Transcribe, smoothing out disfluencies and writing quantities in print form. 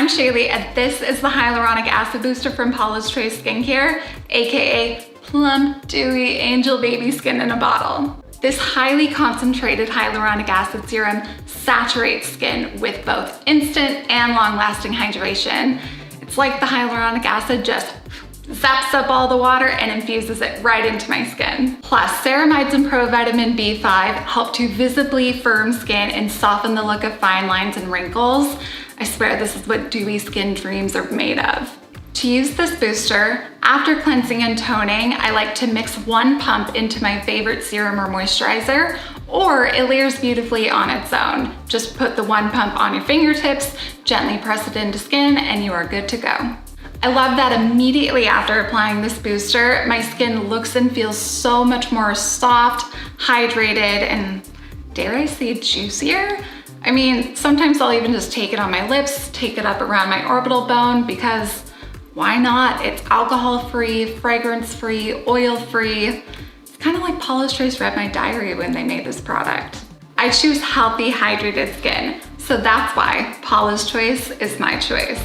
I'm Shaylee, and this is the Hyaluronic Acid Booster from Paula's Choice Skincare, aka Plump, Dewy Angel Baby Skin in a Bottle. This highly concentrated hyaluronic acid serum saturates skin with both instant and long-lasting hydration. It's like the hyaluronic acid just zaps up all the water and infuses it right into my skin. Plus, ceramides and provitamin B5 help to visibly firm skin and soften the look of fine lines and wrinkles. I swear this is what dewy skin dreams are made of. To use this booster, after cleansing and toning, I like to mix one pump into my favorite serum or moisturizer, or it layers beautifully on its own. Just put the one pump on your fingertips, gently press it into skin, and you are good to go. I love that immediately after applying this booster, my skin looks and feels so much more soft, hydrated, and dare I say juicier? I mean, sometimes I'll even just take it on my lips, take it up around my orbital bone, because why not? It's alcohol-free, fragrance-free, oil-free. It's kind of like Paula's Choice read my diary when they made this product. I choose healthy, hydrated skin, so that's why Paula's Choice is my choice.